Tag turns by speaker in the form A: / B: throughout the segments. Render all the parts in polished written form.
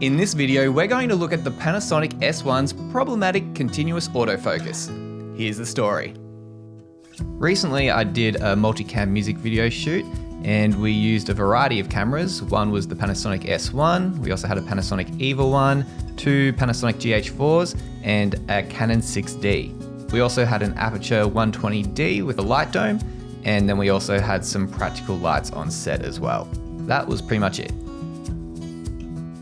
A: In this video, we're going to look at the Panasonic S1's problematic continuous autofocus. Here's the story. Recently, I did a multicam music video shoot and we used a variety of cameras. One was the Panasonic S1, we also had a Panasonic EVA 1, two Panasonic GH4s, and a Canon 6D. We also had an Aperture 120D with a light dome, and then we also had some practical lights on set as well. That was pretty much it.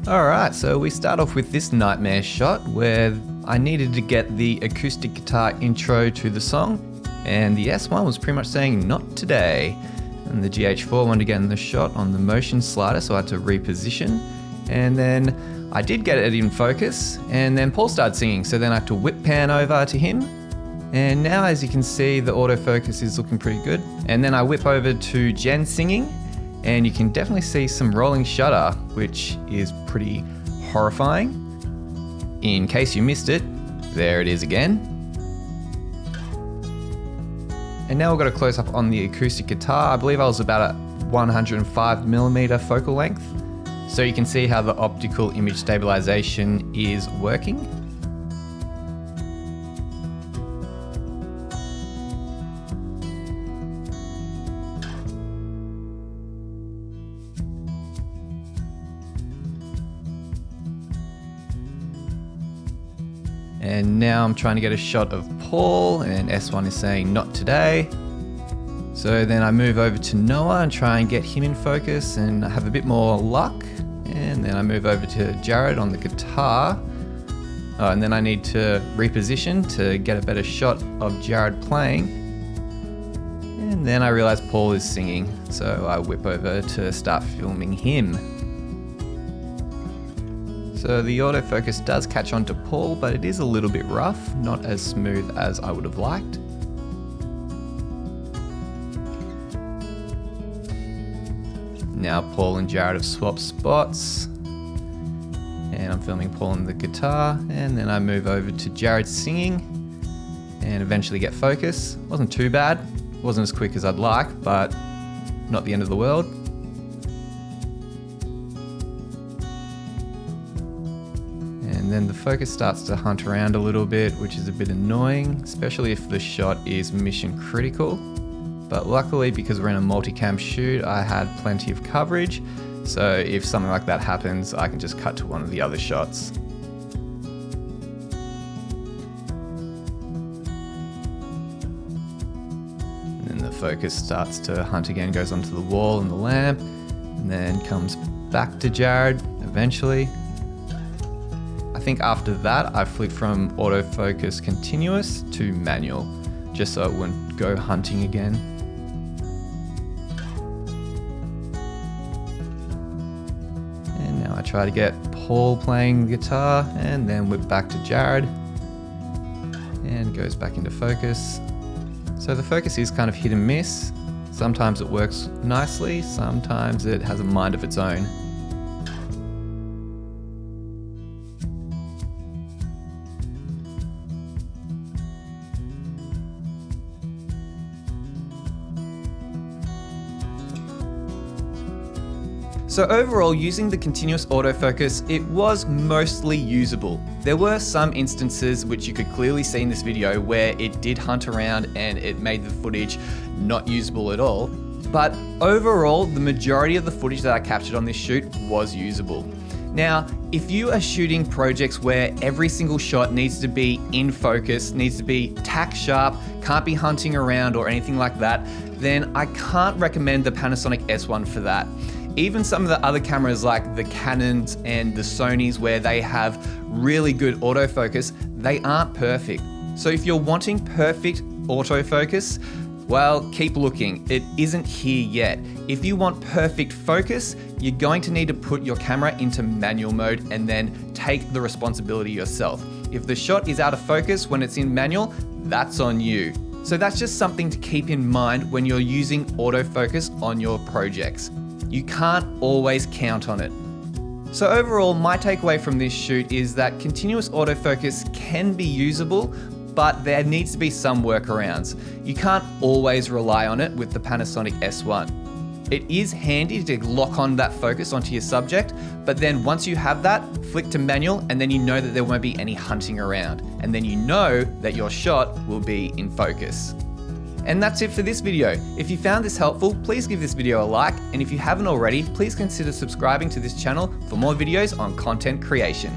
A: Alright, so we start off with this nightmare shot where I needed to get the acoustic guitar intro to the song, and the S1 was pretty much saying, "Not today." And the GH4 wanted to get in the shot on the motion slider, so I had to reposition. And then I did get it in focus, and then Paul started singing, so then I had to whip pan over to him. And now, as you can see, the autofocus is looking pretty good. And then I whip over to Jen singing, and you can definitely see some rolling shutter, which is pretty horrifying. In case you missed it, there it is again. And now we've got a close up on the acoustic guitar. I believe I was about at 105mm focal length. So you can see how the optical image stabilization is working. And now I'm trying to get a shot of Paul, and S1 is saying "not today." So then I move over to Noah and try and get him in focus and have a bit more luck. And then I move over to Jared on the guitar. And then I need to reposition to get a better shot of Jared playing. And then I realize Paul is singing, so I whip over to start filming him. So the autofocus does catch on to Paul, but it is a little bit rough, not as smooth as I would have liked. Now Paul and Jared have swapped spots, and I'm filming Paul on the guitar, and then I move over to Jared singing and eventually get focus. Wasn't too bad, wasn't as quick as I'd like, but not the end of the world. And then the focus starts to hunt around a little bit, which is a bit annoying, especially if the shot is mission critical. But luckily, because we're in a multicam shoot, I had plenty of coverage. So if something like that happens, I can just cut to one of the other shots. And then the focus starts to hunt again, goes onto the wall and the lamp, and then comes back to Jared eventually. I think after that, I flipped from autofocus continuous to manual, just so it wouldn't go hunting again. And now I try to get Paul playing the guitar, and then whip back to Jared, and goes back into focus. So the focus is kind of hit and miss. Sometimes it works nicely, sometimes it has a mind of its own. So overall, using the continuous autofocus, it was mostly usable. There were some instances which you could clearly see in this video where it did hunt around and it made the footage not usable at all. But overall, the majority of the footage that I captured on this shoot was usable. Now, if you are shooting projects where every single shot needs to be in focus, needs to be tack sharp, can't be hunting around or anything like that, then I can't recommend the Panasonic S1 for that. Even some of the other cameras like the Canons and the Sonys, where they have really good autofocus, they aren't perfect. So if you're wanting perfect autofocus, well, keep looking. It isn't here yet. If you want perfect focus, you're going to need to put your camera into manual mode and then take the responsibility yourself. If the shot is out of focus when it's in manual, that's on you. So that's just something to keep in mind when you're using autofocus on your projects. You can't always count on it. So overall, my takeaway from this shoot is that continuous autofocus can be usable, but there needs to be some workarounds. You can't always rely on it with the Panasonic S1. It is handy to lock on that focus onto your subject, but then once you have that, flick to manual, and then you know that there won't be any hunting around. And then you know that your shot will be in focus. And that's it for this video. If you found this helpful, please give this video a like, and if you haven't already, please consider subscribing to this channel for more videos on content creation.